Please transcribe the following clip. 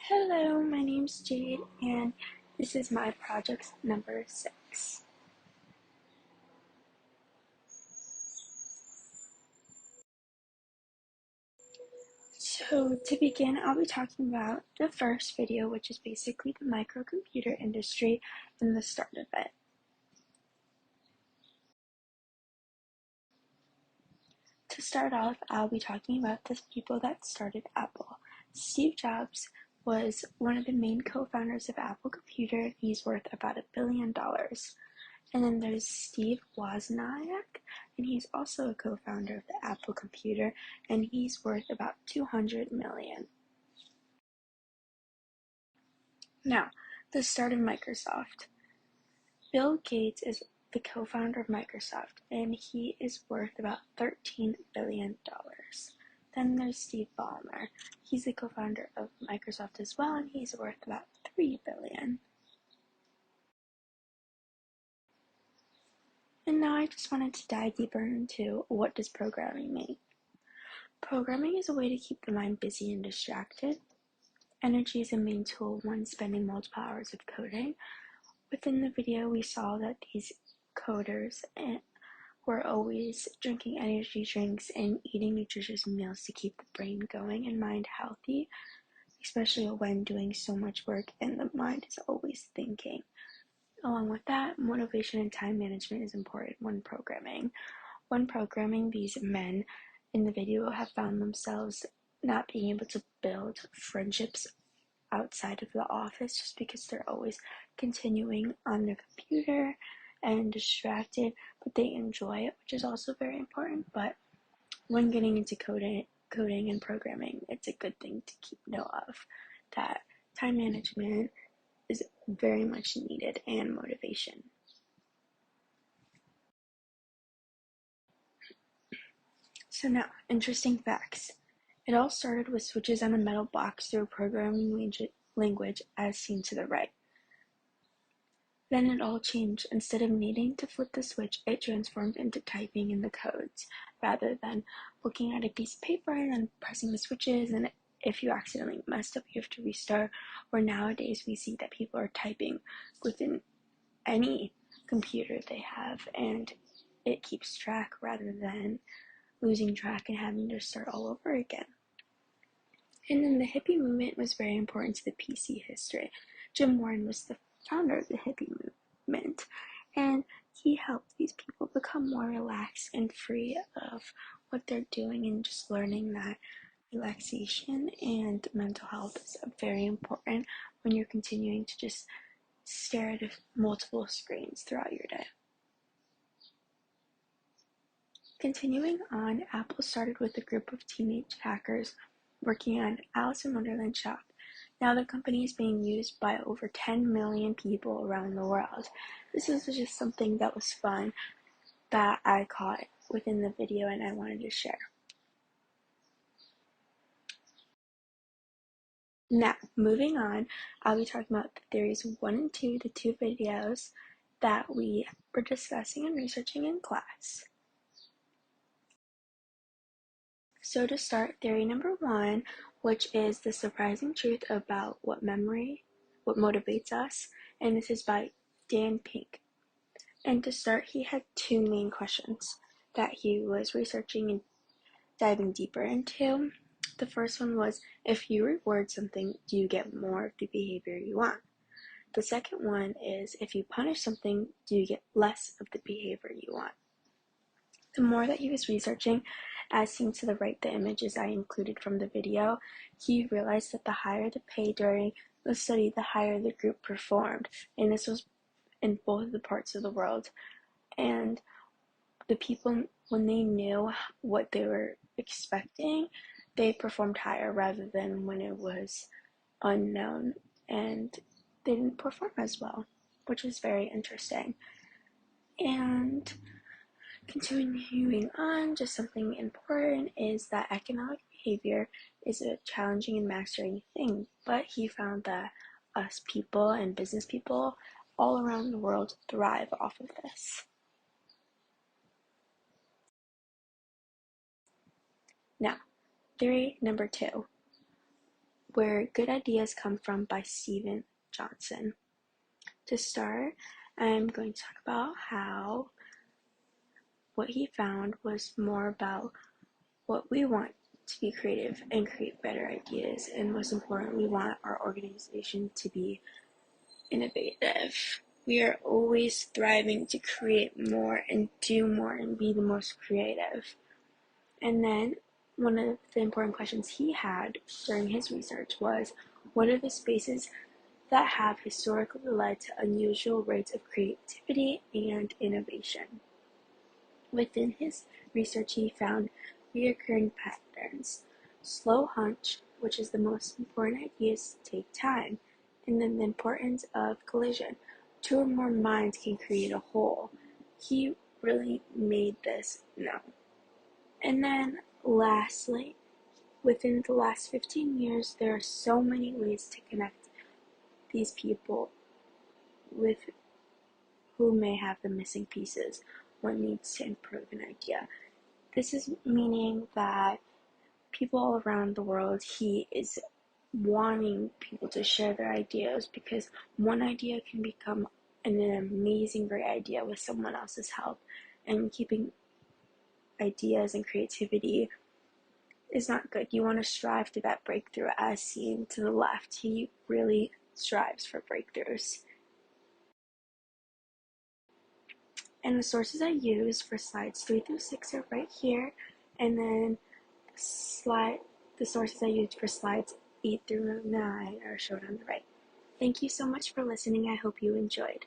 Hello, my name's Jade, and this is my project number 6. So to begin, I'll be talking about the first video, which is basically the microcomputer industry and the start of it. To start off, I'll be talking about the people that started Apple. Steve Jobs was one of the main co-founders of Apple Computer. He's worth about $1 billion. And then there's Steve Wozniak, and he's also a co-founder of the Apple Computer, and he's worth about $200 million. Now, the start of Microsoft. Bill Gates is the co-founder of Microsoft, and he is worth about $13 billion. Then there's Steve Ballmer. He's the co-founder of Microsoft as well, and he's worth about $3 billion. And now I just wanted to dive deeper into what does programming mean. Programming is a way to keep the mind busy and distracted. Energy is a main tool when spending multiple hours of coding. Within the video, we saw that these coders were always drinking energy drinks and eating nutritious meals to keep the brain going and mind healthy, especially when doing so much work and the mind is always thinking. Along with that, motivation and time management is important when programming. When programming, these men in the video have found themselves not being able to build friendships outside of the office just because they're always continuing on their computer and distracted, but they enjoy it, which is also very important. But when getting into coding and programming, it's a good thing to keep note of that time management is very much needed and motivation. So now, interesting facts. It all started with switches on a metal box through a programming language as seen to the right. Then it all changed. Instead of needing to flip the switch, it transformed into typing in the codes, rather than looking at a piece of paper and then pressing the switches, and if you accidentally messed up, you have to restart. Or nowadays, we see that people are typing within any computer they have, and it keeps track rather than losing track and having to start all over again. And then the hippie movement was very important to the PC history. Jim Warren was the founder of the hippie movement, and he helped these people become more relaxed and free of what they're doing, and just learning that relaxation and mental health is very important when you're continuing to just stare at multiple screens throughout your day. Continuing on, Apple started with a group of teenage hackers working on Alice in Wonderland shop. Now the company is being used by over 10 million people around the world. This is just something that was fun that I caught within the video and I wanted to share. Now, moving on, I'll be talking about the theories 1 and 2, the two videos that we were discussing and researching in class. So to start, theory number 1, which is the surprising truth about what motivates us, and this is by Dan Pink. And to start, he had two main questions that he was researching and diving deeper into. The first one was, if you reward something, do you get more of the behavior you want? The second one is, if you punish something, do you get less of the behavior you want? The more that he was researching, as seen to the right, the images I included from the video, he realized that the higher the pay during the study, the higher the group performed. And this was in both the parts of the world. And the people, when they knew what they were expecting, they performed higher rather than when it was unknown and they didn't perform as well, which was very interesting. And continuing on, just something important is that economic behavior is a challenging and mastering thing, but he found that us people and business people all around the world thrive off of this. Now, theory number 2. Where Good Ideas Come From by Steven Johnson. To start, I'm going to talk about how what he found was more about what we want to be creative and create better ideas, and most important, we want our organization to be innovative. We are always thriving to create more and do more and be the most creative. And then one of the important questions he had during his research was, what are the spaces that have historically led to unusual rates of creativity and innovation? Within his research, he found recurring patterns. Slow hunch, which is the most important ideas take time, and then the importance of collision. Two or more minds can create a whole. He really made this known. And then lastly, within the last 15 years, there are so many ways to connect these people with who may have the missing pieces. What needs to improve an idea. This is meaning that people around the world, he is wanting people to share their ideas, because one idea can become an amazing great idea with someone else's help, and keeping ideas and creativity is not good. You want to strive to that breakthrough, as seen to the left. He really strives for breakthroughs. And the sources I use for slides 3 through 6 are right here, and then the sources I used for slides 8 through 9 are shown on the right. Thank you so much for listening. I hope you enjoyed.